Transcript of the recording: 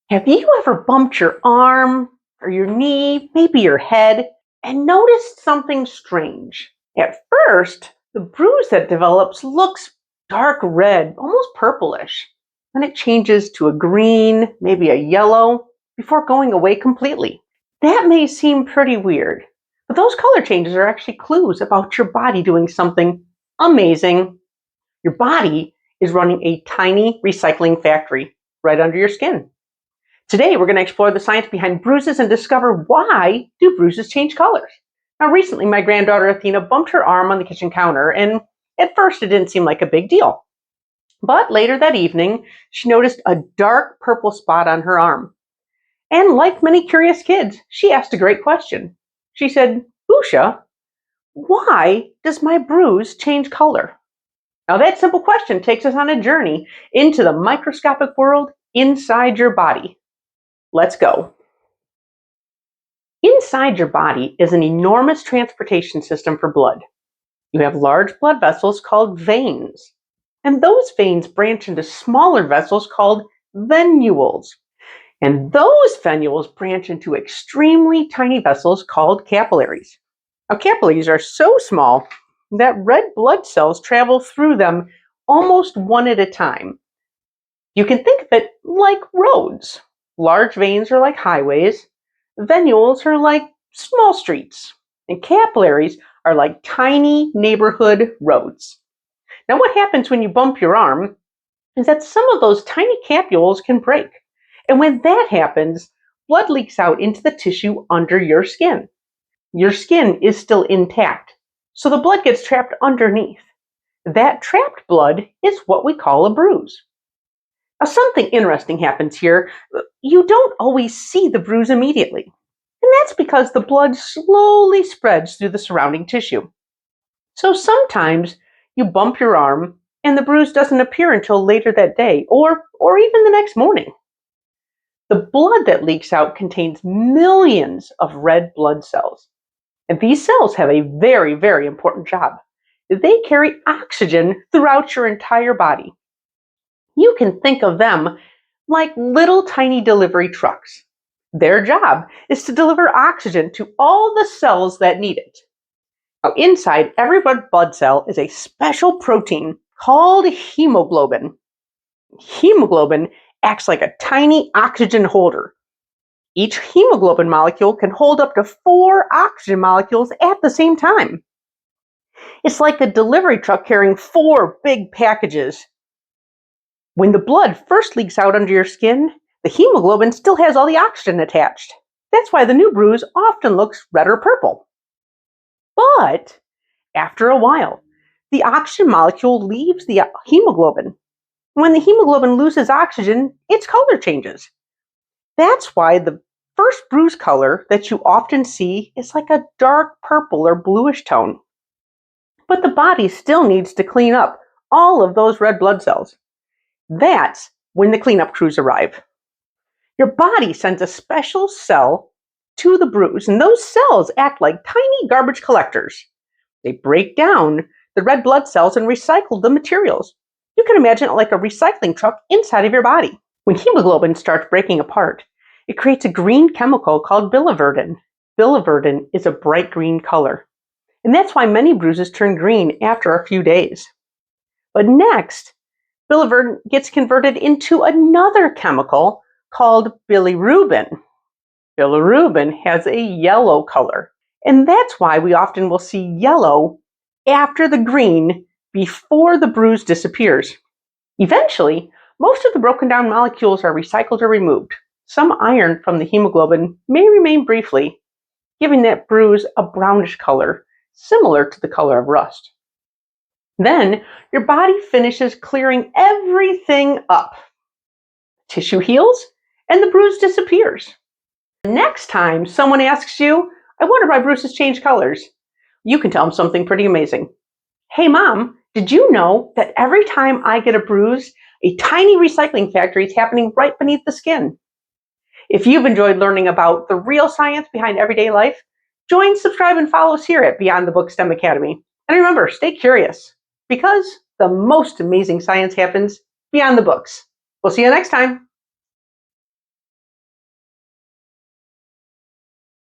Have you ever bumped your arm or your knee, maybe your head, and noticed something strange? At first, the bruise that develops looks dark red, almost purplish. Then it changes to a green, maybe a yellow, before going away completely. That may seem pretty weird, but those color changes are actually clues about your body doing something amazing. Your body is running a tiny recycling factory right under your skin. Today, we're going to explore the science behind bruises and discover why do bruises change colors. Now, recently, my granddaughter Athena bumped her arm on the kitchen counter, and at first it didn't seem like a big deal. But later that evening, she noticed a dark purple spot on her arm. And like many curious kids, she asked a great question. She said, "Usha, why does my bruise change color?" Now, that simple question takes us on a journey into the microscopic world inside your body. Let's go. Inside your body is an enormous transportation system for blood. You have large blood vessels called veins, and those veins branch into smaller vessels called venules. And those venules branch into extremely tiny vessels called capillaries. Now, capillaries are so small that red blood cells travel through them almost one at a time. You can think of it like roads. Large veins are like highways, venules are like small streets, and capillaries are like tiny neighborhood roads. Now, what happens when you bump your arm is that some of those tiny capillaries can break. And when that happens, blood leaks out into the tissue under your skin. Your skin is still intact, so the blood gets trapped underneath. That trapped blood is what we call a bruise. Now, something interesting happens here. You don't always see the bruise immediately, and that's because the blood slowly spreads through the surrounding tissue. So sometimes you bump your arm and the bruise doesn't appear until later that day or even the next morning. The blood that leaks out contains millions of red blood cells, and these cells have a very, very important job. They carry oxygen throughout your entire body. You can think of them like little tiny delivery trucks. Their job is to deliver oxygen to all the cells that need it. Now, inside every red blood cell is a special protein called hemoglobin. Hemoglobin acts like a tiny oxygen holder. Each hemoglobin molecule can hold up to 4 oxygen molecules at the same time. It's like a delivery truck carrying 4 big packages. When the blood first leaks out under your skin, the hemoglobin still has all the oxygen attached. That's why the new bruise often looks red or purple. But after a while, the oxygen molecule leaves the hemoglobin. When the hemoglobin loses oxygen, its color changes. That's why the first bruise color that you often see is like a dark purple or bluish tone. But the body still needs to clean up all of those red blood cells. That's when the cleanup crews arrive. Your body sends a special cell to the bruise, and those cells act like tiny garbage collectors. They break down the red blood cells and recycle the materials. You can imagine it like a recycling truck inside of your body. When hemoglobin starts breaking apart, it creates a green chemical called biliverdin. Biliverdin is a bright green color, and that's why many bruises turn green after a few days. But next, biliverdin gets converted into another chemical called bilirubin. Bilirubin has a yellow color, and that's why we often will see yellow after the green before the bruise disappears. Eventually, most of the broken down molecules are recycled or removed. Some iron from the hemoglobin may remain briefly, giving that bruise a brownish color, similar to the color of rust. Then, your body finishes clearing everything up. Tissue heals, and the bruise disappears. Next time someone asks you, "I wonder why bruises change colors," you can tell them something pretty amazing. "Hey Mom, did you know that every time I get a bruise, a tiny recycling factory is happening right beneath the skin?" If you've enjoyed learning about the real science behind everyday life, join, subscribe, and follow us here at Beyond the Book STEM Academy. And remember, stay curious, because the most amazing science happens beyond the books. We'll see you next time.